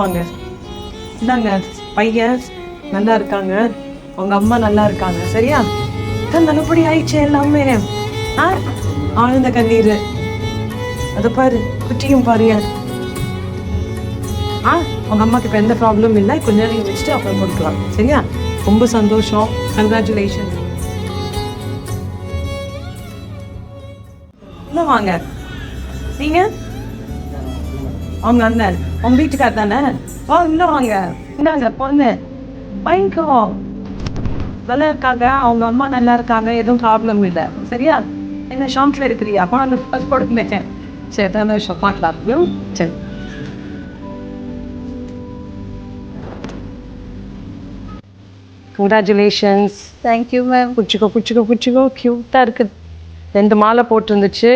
வாங்க. இந்தாங்க பையன் நல்லா இருக்காங்க, உங்க அம்மா நல்லா இருக்காங்க. சரியா? நல்லபடி ஆயிடுச்சு எல்லாமே. ஆனந்த கண்ணீர் அதை பாரு, குட்டியும் பாருங்க. உங்க அம்மாக்கு இப்போ எந்த ப்ராப்ளமும் இல்லை. கொஞ்ச நேரம் வச்சுட்டு அப்புறம் கொடுக்கலாம். சரியா? ரொம்ப சந்தோஷம். கங்க்ராச்சுலேஷன். இன்னும் வாங்க. நீங்க அவங்க அண்ணன் உங்க வீட்டுக்கார் தானே? இன்னும் வாங்க. இந்தாங்க பொண்ணு பயங்கோ நல்லா இருக்காங்க, அவங்க அம்மா நல்லா இருக்காங்க, எதுவும் ப்ராப்ளம் இல்லை. சரியா? என்ன ஷாம்பில் இருக்கிறியா? கொடுத்துட்டேன். சரி தான் பார்க்கலாம். சரி. கங்க்ராச்சுலேஷன்ஸ். Thank you ma'am. குச்சிக்கோ க்யூட்டாக இருக்குது. 2 மாலை போட்டிருந்துச்சு.